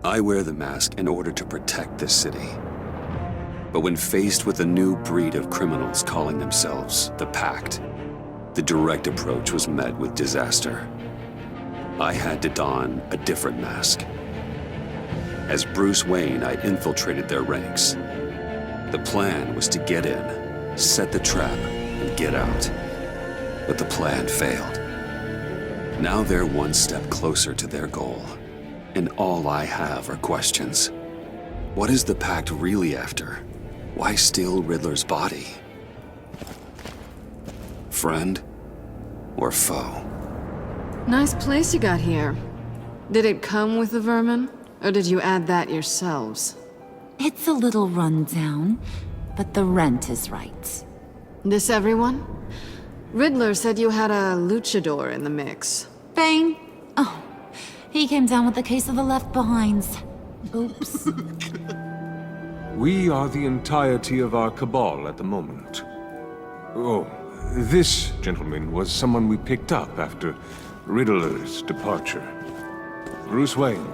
I wear the mask in order to protect this city. But when faced with a new breed of criminals calling themselves the Pact, the direct approach was met with disaster. I had to don a different mask. As Bruce Wayne, I infiltrated their ranks. The plan was to get in, set the trap, and get out. But the plan failed. Now they're one step closer to their goal, and all I have are questions. What is the Pact really after? Why steal Riddler's body? Friend or foe? Nice place you got here. Did it come with the vermin, or did you add that yourselves? It's a little run down, but the rent is right. This everyone? Riddler said you had a luchador in the mix. Bane? Oh, he came down with a case of the Left Behinds. Oops. We are the entirety of our cabal at the moment. Oh, this gentleman was someone we picked up after Riddler's departure. Bruce Wayne.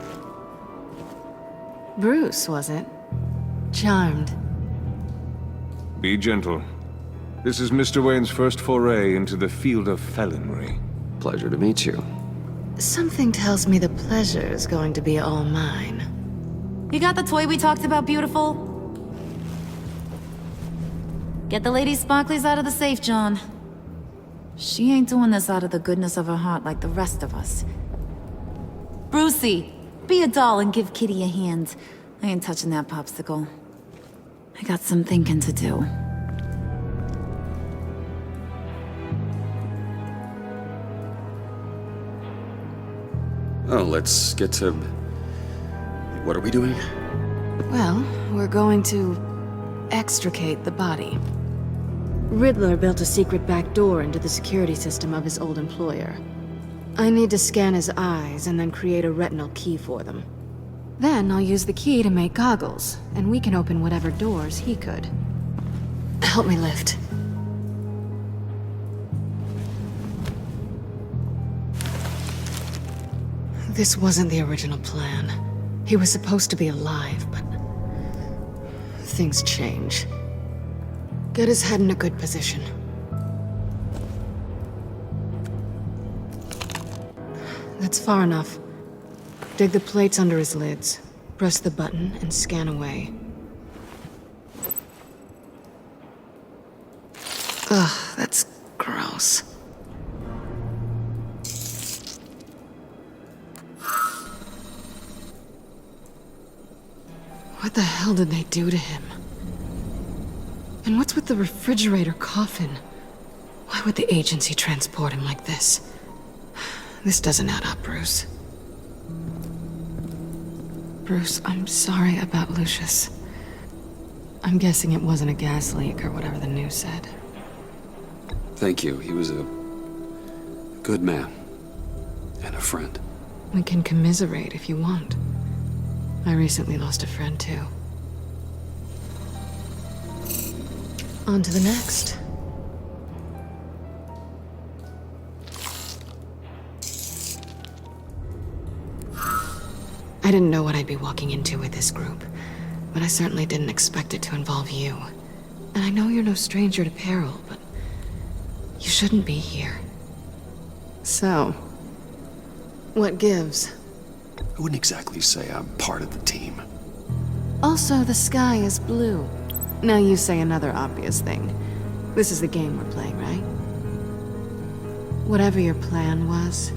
Bruce, was it? Charmed. Be gentle. This is Mr. Wayne's first foray into the field of felonry. Pleasure to meet you. Something tells me the pleasure is going to be all mine. You got the toy we talked about, beautiful? Get the lady sparklies out of the safe, John. She ain't doing this out of the goodness of her heart like the rest of us. Brucey, be a doll and give Kitty a hand. I ain't touching that popsicle. I got some thinking to do. Oh, let's get to... What are we doing? Well, we're going to extricate the body. Riddler built a secret back door into the security system of his old employer. I need to scan his eyes and then create a retinal key for them. Then I'll use the key to make goggles, and we can open whatever doors he could. Help me lift. This wasn't the original plan. He was supposed to be alive, but... things change. Get his head in a good position. That's far enough. Dig the plates under his lids. Press the button and scan away. Ugh, that's gross. What the hell did they do to him? And what's with the refrigerator coffin? Why would the agency transport him like this? This doesn't add up, Bruce. Bruce, I'm sorry about Lucius. I'm guessing it wasn't a gas leak or whatever the news said. Thank you. He was a good man. And a friend. We can commiserate if you want. I recently lost a friend, too. On to the next. I didn't know what I'd be walking into with this group, but I certainly didn't expect it to involve you. And I know you're no stranger to peril, but you shouldn't be here. So, what gives? I wouldn't exactly say I'm part of the team. Also, the sky is blue. Now you say another obvious thing. This is the game we're playing, right? Whatever your plan was,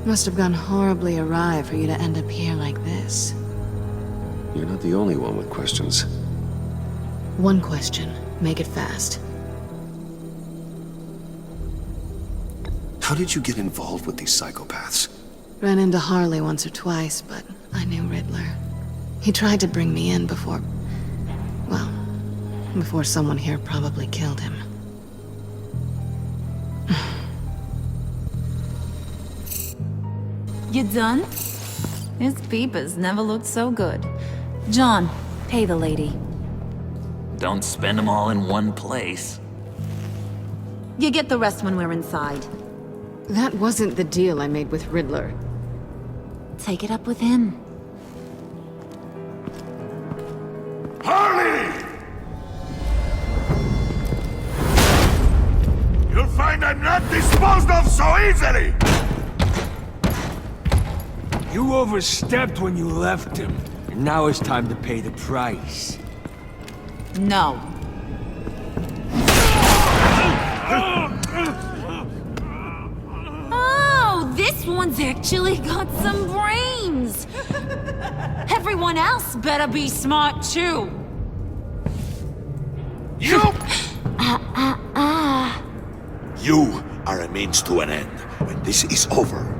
must have gone horribly awry for you to end up here like this. You're not the only one with questions. One question. Make it fast. How did you get involved with these psychopaths? Ran into Harley once or twice, but I knew Riddler. He tried to bring me in before... well, before someone here probably killed him. You done? His peepers never looked so good. John, pay the lady. Don't spend them all in one place. You get the rest when we're inside. That wasn't the deal I made with Riddler. Take it up with him. I'm not disposed of so easily! You overstepped when you left him. And now it's time to pay the price. No. Oh, this one's actually got some brains. Everyone else better be smart too. You! You are a means to an end. When this is over,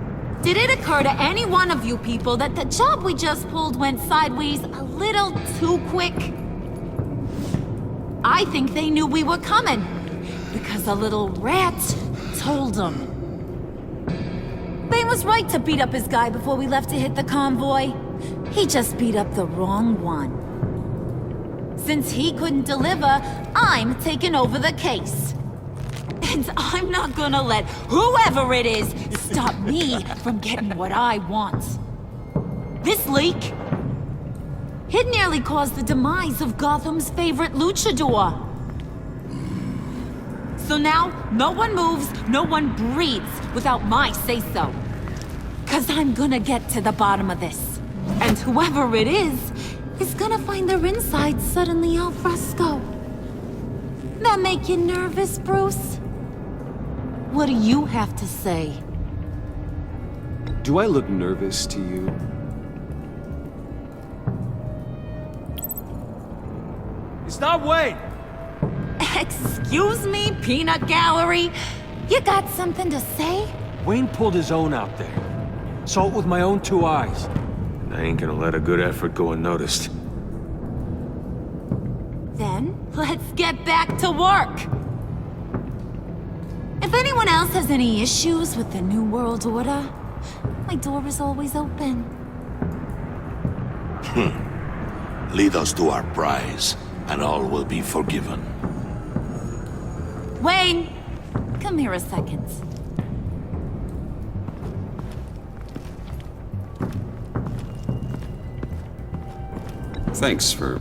Did it occur to any one of you people that the job we just pulled went sideways a little too quick? I think they knew we were coming, because a little rat told them. Bane was right to beat up his guy before we left to hit the convoy. He just beat up the wrong one. Since he couldn't deliver, I'm taking over the case. And I'm not gonna let whoever it is stop me from getting what I want. This leak, it nearly caused the demise of Gotham's favorite luchador. So now, no one moves, no one breathes without my say-so. 'Cause I'm gonna get to the bottom of this. And whoever it is gonna find their insides suddenly al fresco. That make you nervous, Bruce? What do you have to say? Do I look nervous to you? It's not Wayne! Excuse me, peanut gallery? You got something to say? Wayne pulled his own out there. Saw it with my own two eyes. I ain't gonna let a good effort go unnoticed. Then, let's get back to work. If anyone else has any issues with the New World Order, my door is always open. lead us to our prize, and all will be forgiven. Wayne, come here a second. Thanks for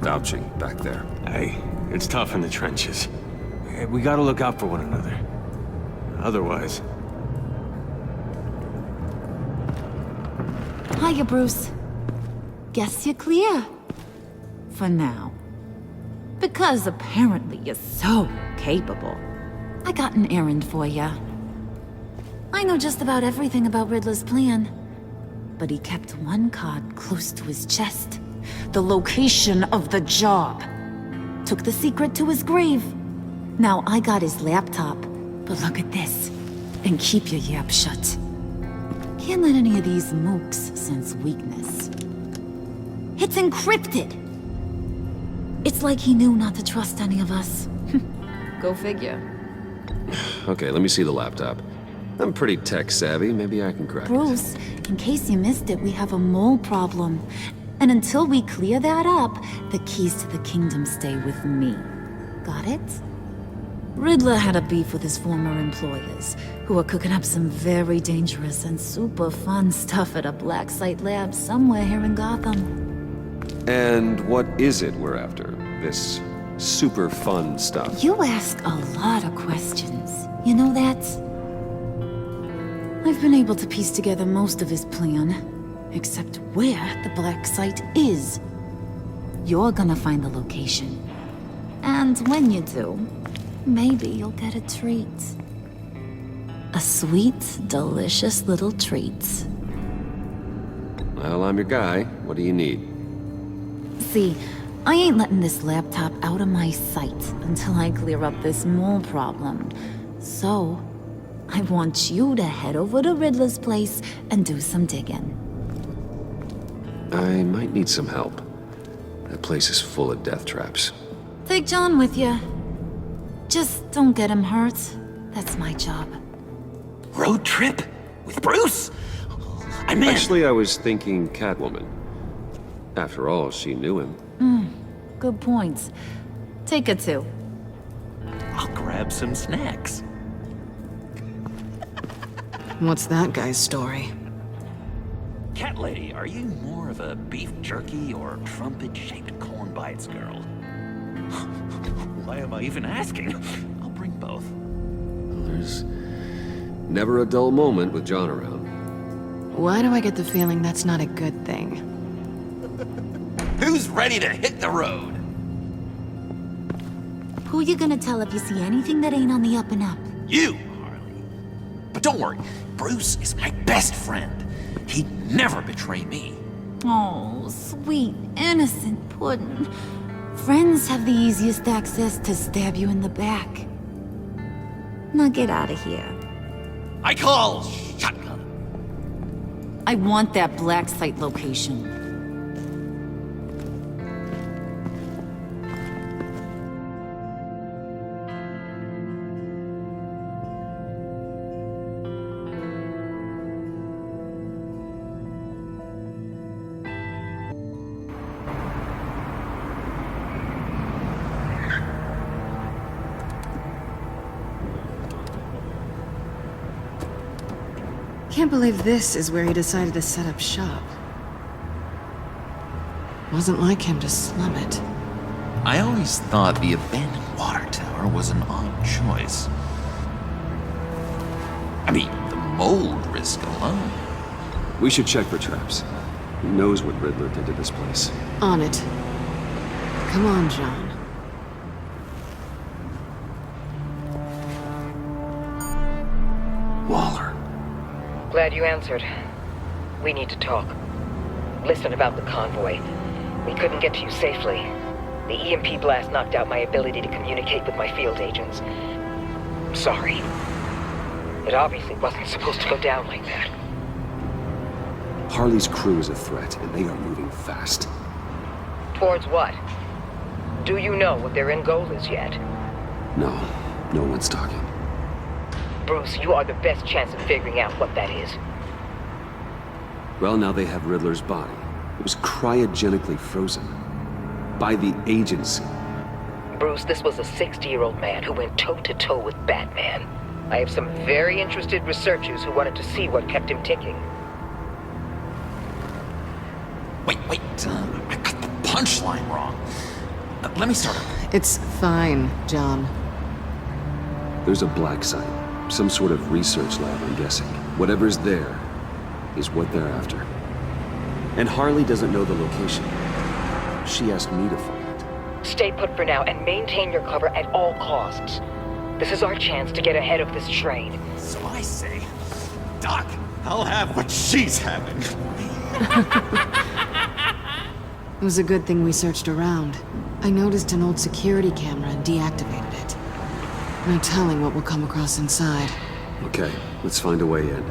vouching back there. Hey, it's tough in the trenches. We gotta look out for one another. Otherwise... Hiya, Bruce. Guess you're clear. For now. Because apparently you're so capable. I got an errand for ya. I know just about everything about Riddler's plan. But he kept one card close to his chest. The location of the job. Took the secret to his grave. Now I got his laptop. But look at this. And keep your yap shut. Can't let any of these mooks sense weakness. It's encrypted! It's like he knew not to trust any of us. Go figure. Okay, let me see the laptop. I'm pretty tech savvy, maybe I can crack it. Bruce, in case you missed it, we have a mole problem. And until we clear that up, the keys to the kingdom stay with me. Got it? Riddler had a beef with his former employers, who are cooking up some very dangerous and super fun stuff at a black site lab somewhere here in Gotham. And what is it we're after? This super fun stuff? You ask a lot of questions. You know that? I've been able to piece together most of his plan, except where the black site is. You're gonna find the location. And when you do, maybe you'll get a treat. A sweet, delicious little treat. Well, I'm your guy. What do you need? See, I ain't letting this laptop out of my sight until I clear up this mole problem. So, I want you to head over to Riddler's place and do some digging. I might need some help. That place is full of death traps. Take John with you. Just don't get him hurt. That's my job. Road trip? With Bruce? I'm in. Actually, I was thinking Catwoman. After all, she knew him. Good point. Take her too. I'll grab some snacks. What's that guy's story? Cat lady, are you more of a beef jerky or trumpet-shaped corn bites girl? Why am I even asking? I'll bring both. Never a dull moment with John around. Why do I get the feeling that's not a good thing? Who's ready to hit the road? Who you gonna tell if you see anything that ain't on the up and up? You, Harley. But don't worry, Bruce is my best friend. He'd never betray me. Oh, sweet, innocent Puddin'. Friends have the easiest access to stab you in the back. Now get out of here. I call shotgun. I want that black site location. Can't believe this is where he decided to set up shop. Wasn't like him to slum it. I always thought the abandoned water tower was an odd choice. I mean, the mold risk alone. We should check for traps. Who knows what Riddler did to this place? On it. Come on, John. Waller. Glad you answered. We need to talk. Listen about the convoy. We couldn't get to you safely. The EMP blast knocked out my ability to communicate with my field agents. Sorry. It obviously wasn't supposed to go down like that. Harley's crew is a threat, and they are moving fast. Towards what? Do you know what their end goal is yet? No, no one's talking. Bruce, you are the best chance of figuring out what that is. Well, now they have Riddler's body. It was cryogenically frozen. By the agency. Bruce, this was a 60-year-old man who went toe-to-toe with Batman. I have some very interested researchers who wanted to see what kept him ticking. Wait, I got the punchline wrong. Let me start over. It's fine, John. There's a black site. Some sort of research lab, I'm guessing. Whatever's there is what they're after. And Harley doesn't know the location. She asked me to find it. Stay put for now and maintain your cover at all costs. This is our chance to get ahead of this train. So I say, Doc, I'll have what she's having. It was a good thing we searched around. I noticed an old security camera and deactivated it. No telling what we'll come across inside. Okay, let's find a way in.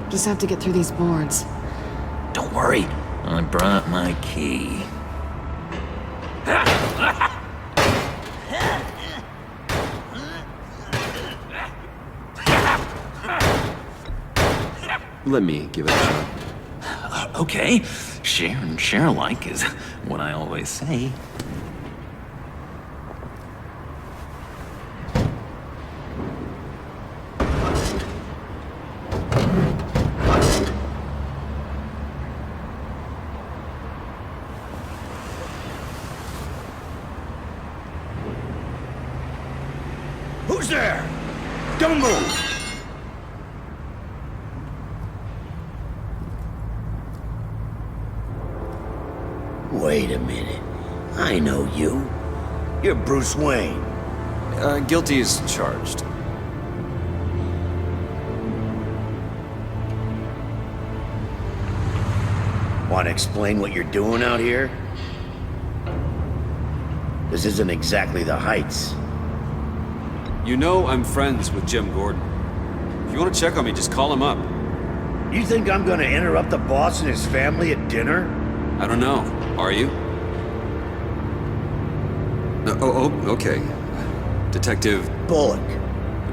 Just have to get through these boards. Don't worry, I brought my key. Let me give it a shot. Okay, share and share alike is what I always say. Who's there? Don't move! Wait a minute. I know you. You're Bruce Wayne. Guilty as charged. Want to explain what you're doing out here? This isn't exactly the Heights. You know I'm friends with Jim Gordon. If you want to check on me, just call him up. You think I'm gonna interrupt the boss and his family at dinner? I don't know. Are you? Okay. Detective Bullock.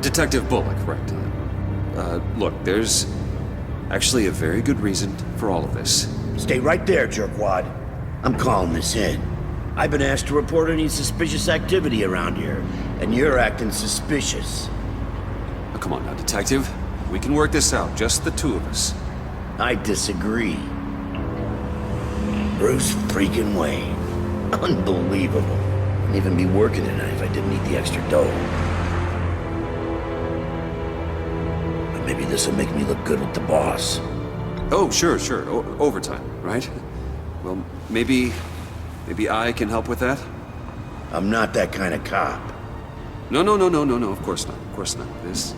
Detective Bullock, right. Look, there's actually a very good reason for all of this. Stay right there, jerkwad. I'm calling this in. I've been asked to report any suspicious activity around here, and you're acting suspicious. Oh, come on now, Detective. We can work this out, just the two of us. I disagree. Bruce freaking Wayne. Unbelievable. Wouldn't even be working tonight if I didn't need the extra dough. But maybe this'll make me look good with the boss. Oh, sure. Overtime, right? Well, maybe I can help with that? I'm not that kind of cop. No, of course not. This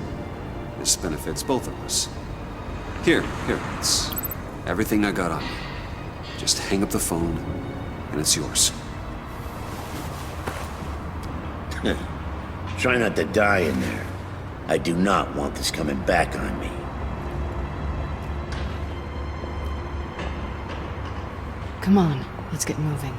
benefits both of us. Here, it's everything I got on me. Just hang up the phone, and it's yours. Try not to die in there. I do not want this coming back on me. Come on, let's get moving.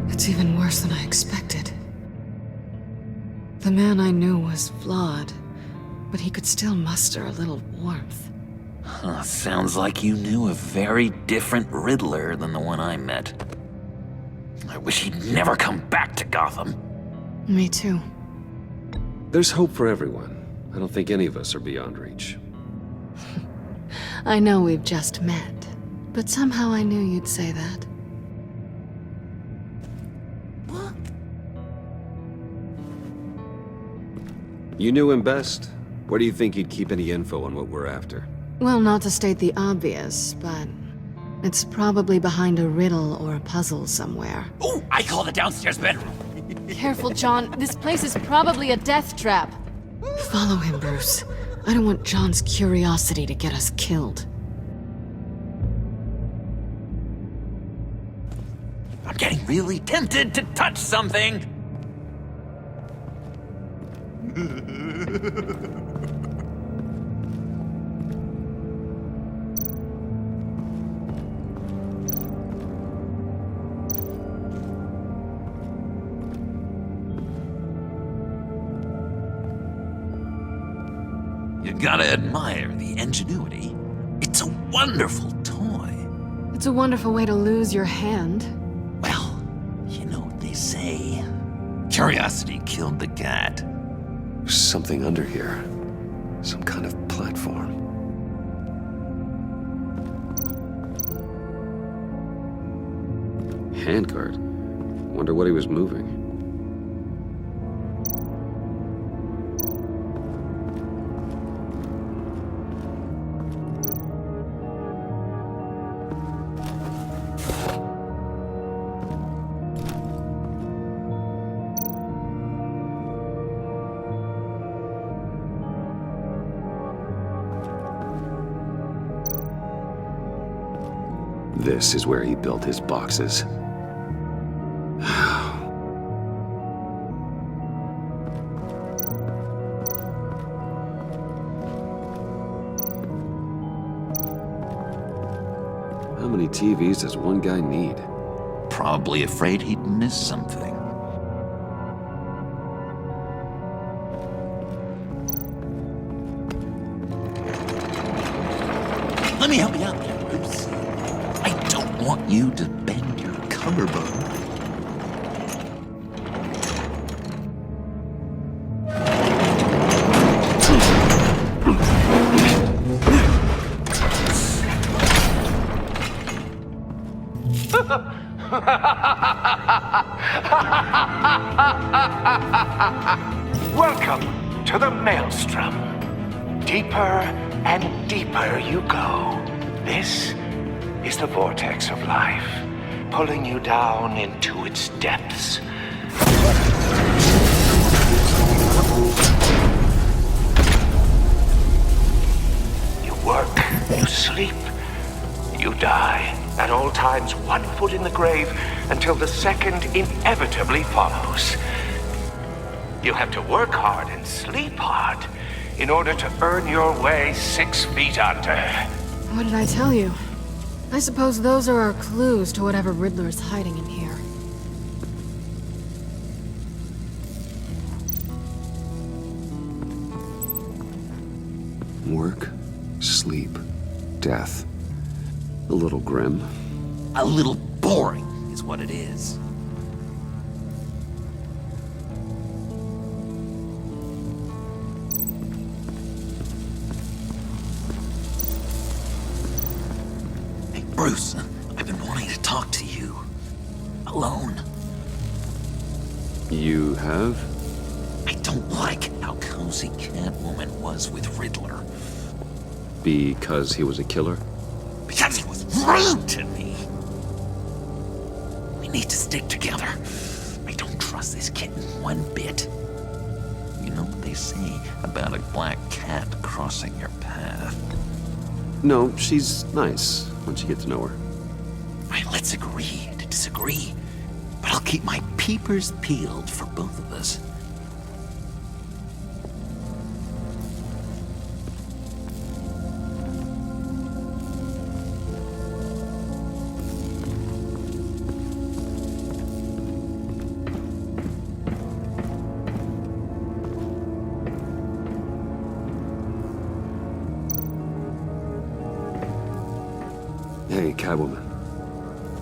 It's even worse than I expected. The man I knew was flawed, but he could still muster a little warmth. Sounds like you knew a very different Riddler than the one I met. I wish he'd never come back to Gotham. Me too. There's hope for everyone. I don't think any of us are beyond reach. I know we've just met, but somehow I knew you'd say that. You knew him best. Where do you think he'd keep any info on what we're after? Well, not to state the obvious, but it's probably behind a riddle or a puzzle somewhere. Ooh, I call the downstairs bedroom. Careful, John. This place is probably a death trap. Follow him, Bruce. I don't want John's curiosity to get us killed. I'm getting really tempted to touch something. You gotta admire the ingenuity. It's a wonderful toy. It's a wonderful way to lose your hand. Well, you know what they say. Curiosity killed the cat. There's something under here. Some kind of platform. Handcart. Wonder what he was moving. This is where he built his boxes. How many TVs does one guy need? Probably afraid he'd miss something. Let me help you out there, Bruce. I don't want you to bend your collarbone. Welcome to the Maelstrom. Deeper and deeper you go. This is the vortex of life, pulling you down into its depths. You work, you sleep, you die. At all times, one foot in the grave until the second inevitably follows. You have to work hard and sleep hard in order to earn your way 6 feet under. What did I tell you? I suppose those are our clues to whatever Riddler is hiding in here. Work, sleep, death. A little grim. A little boring is what it is. Hey, Bruce, I've been wanting to talk to you. Alone. You have? I don't like how cozy Catwoman was with Riddler. Because he was a killer? Because he was rude to me. We need to stick together. I don't trust this kitten one bit. You know what they say about a black cat crossing your path? No, she's nice once you get to know her. Right, let's agree to disagree. But I'll keep my peepers peeled for both of us. Hey, Catwoman.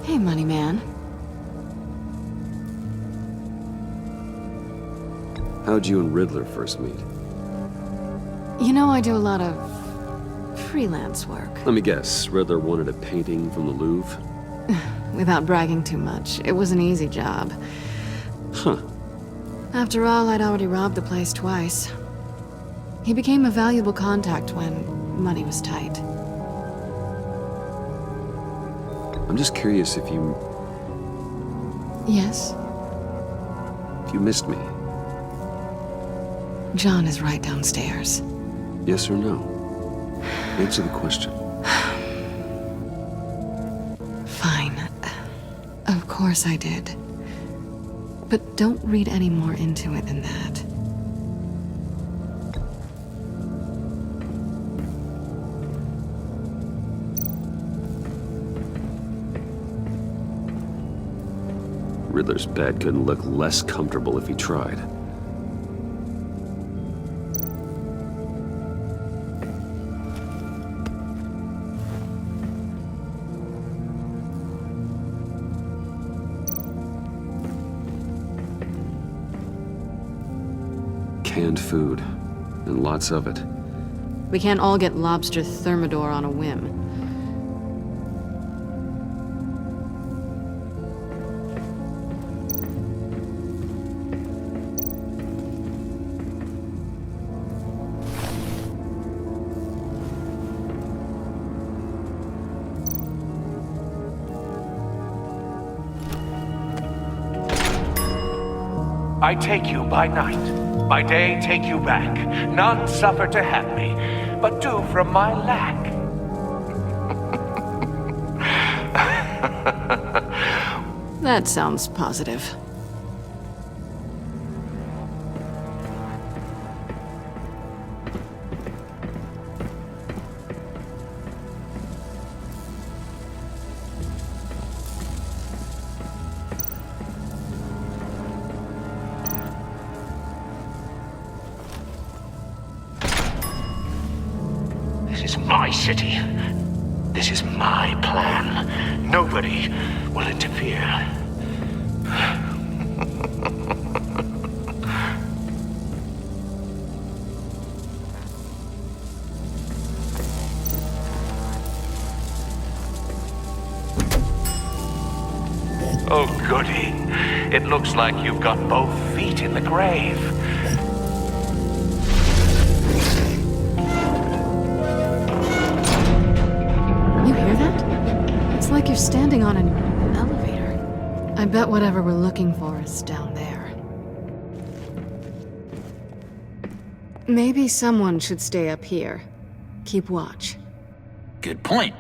Hey, Money Man. How'd you and Riddler first meet? You know, I do a lot of freelance work. Let me guess, Riddler wanted a painting from the Louvre? Without bragging too much, it was an easy job. Huh. After all, I'd already robbed the place twice. He became a valuable contact when money was tight. I'm just curious if you Yes? missed me. John is right downstairs. Yes or no? Answer the question. Fine. Of course I did. But don't read any more into it than that. Riddler's bed couldn't look less comfortable if he tried. Canned food, and lots of it. We can't all get lobster thermidor on a whim. I take you by night, by day take you back. None suffer to have me, but do from my lack. That sounds positive. This is my city. This is my plan. Nobody will interfere. Oh, goody. It looks like you've got both feet in the grave. You hear that? It's like you're standing on an elevator. I bet whatever we're looking for is down there. Maybe someone should stay up here. Keep watch. Good point.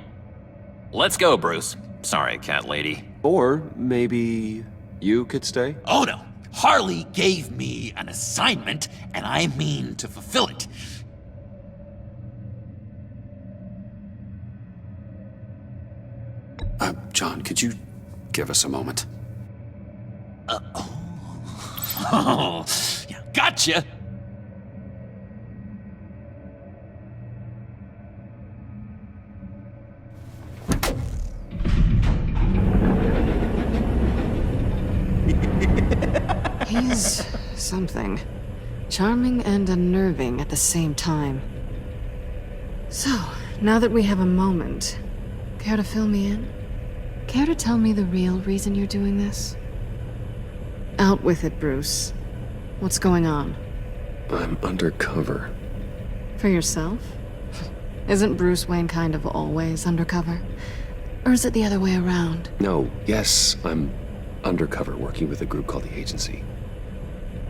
Let's go, Bruce. Sorry, cat lady. Or maybe you could stay? Oh no! Harley gave me an assignment, and I mean to fulfill it. John, could you give us a moment? Oh, yeah, gotcha! He's something. Charming and unnerving at the same time. So, now that we have a moment, care to fill me in? Care to tell me the real reason you're doing this? Out with it, Bruce. What's going on? I'm undercover. For yourself? Isn't Bruce Wayne kind of always undercover? Or is it the other way around? No, yes, I'm undercover working with a group called the Agency.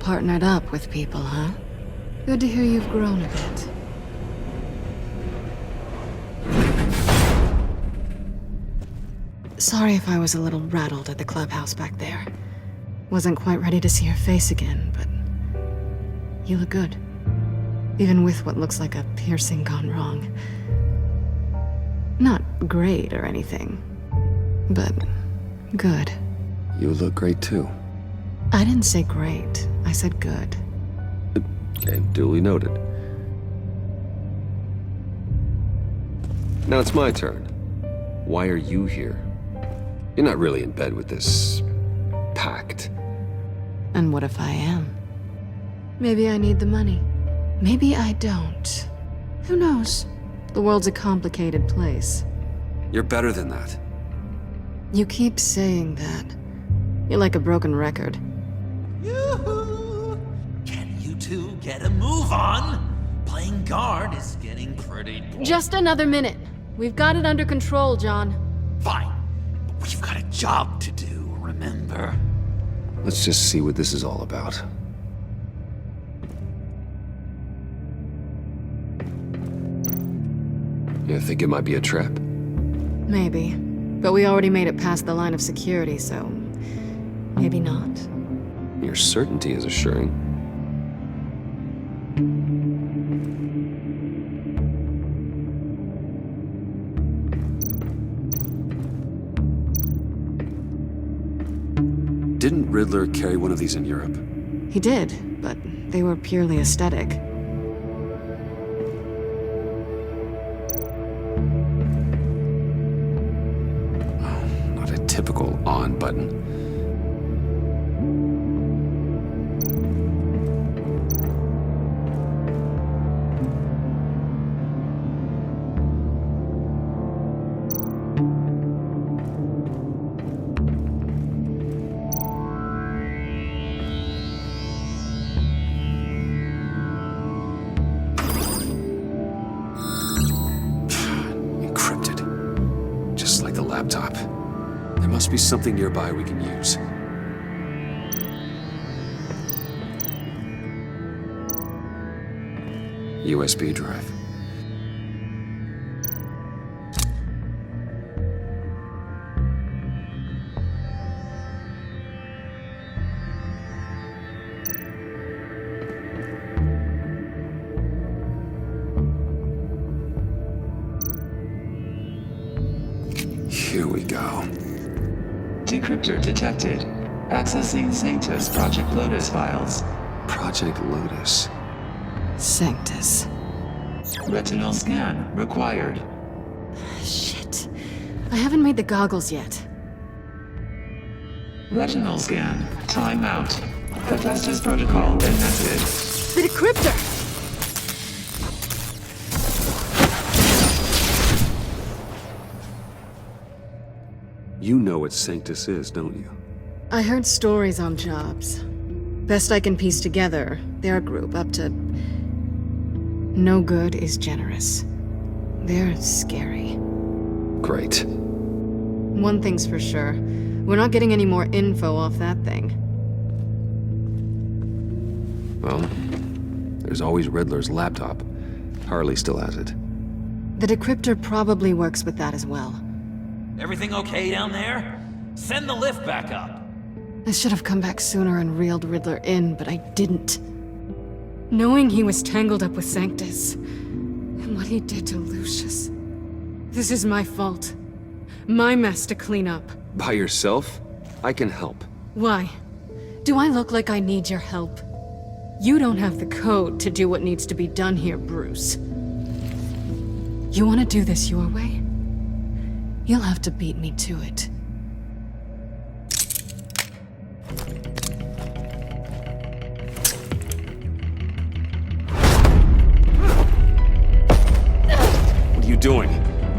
Partnered up with people, huh? Good to hear you've grown a bit. Sorry if I was a little rattled at the clubhouse back there. Wasn't quite ready to see your face again, but you look good. Even with what looks like a piercing gone wrong. Not great or anything, but good. You look great too. I didn't say great. I said good. Okay, duly noted. Now it's my turn. Why are you here? You're not really in bed with this pact. And what if I am? Maybe I need the money. Maybe I don't. Who knows? The world's a complicated place. You're better than that. You keep saying that. You're like a broken record. Yoo-hoo! Can you two get a move on? Playing guard is getting pretty boring. Just another minute. We've got it under control, John. Fine. But we've got a job to do, remember? Let's just see what this is all about. You think it might be a trap? Maybe. But we already made it past the line of security, so... maybe not. Your certainty is assuring. Didn't Riddler carry one of these in Europe? He did, but they were purely aesthetic. Not a typical on button. Laptop. There must be something nearby we can use. USB drive. Here we go. Decryptor detected. Accessing Sanctus Project Lotus files. Project Lotus. Sanctus. Retinal scan required. Shit. I haven't made the goggles yet. Retinal scan. Timeout. Hephaestus protocol enacted. The decryptor! You know what Sanctus is, don't you? I heard stories on jobs. Best I can piece together, they're a group up to... no good is generous. They're scary. Great. One thing's for sure. We're not getting any more info off that thing. Well, there's always Riddler's laptop. Harley still has it. The decryptor probably works with that as well. Everything okay down there? Send the lift back up. I should have come back sooner and reeled Riddler in, but I didn't. Knowing he was tangled up with Sanctus, and what he did to Lucius. This is my fault. My mess to clean up. By yourself? I can help. Why? Do I look like I need your help? You don't have the code to do what needs to be done here, Bruce. You want to do this your way? You'll have to beat me to it. doing?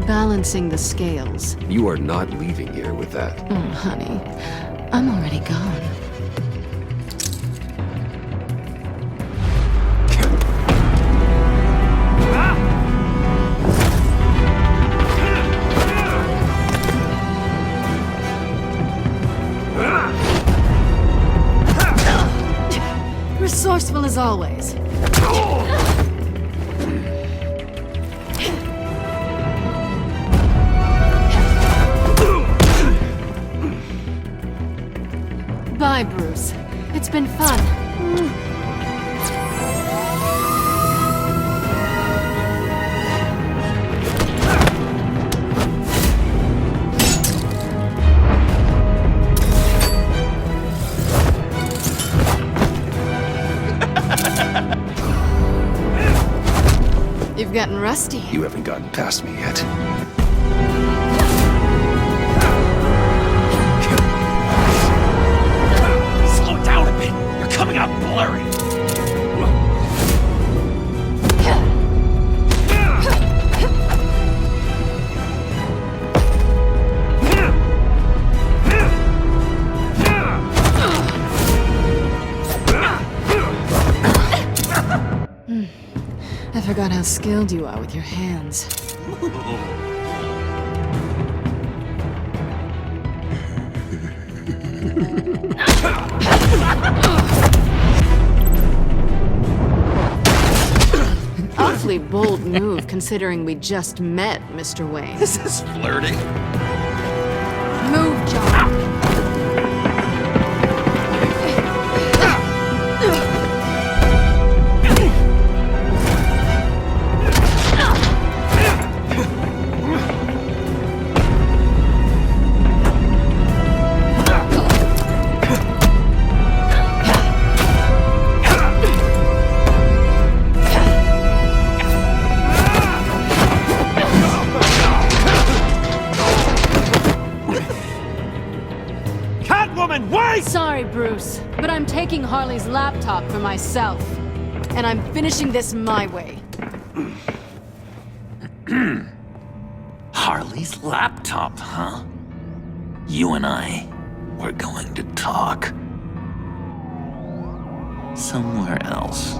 Balancing the scales. You are not leaving here with that. Oh, honey. I'm already gone. Resourceful as always. Bye, Bruce. It's been fun. You've gotten rusty. You haven't gotten past me yet. Slow down a bit. You're coming out blurry. I forgot how skilled you are with your hands. Awfully bold move, considering we just met, Mr. Wayne. This is flirting. Move, John. Sorry, Bruce, but I'm taking Harley's laptop for myself. And I'm finishing this my way. Harley's laptop, huh? You and I, we're going to talk. Somewhere else.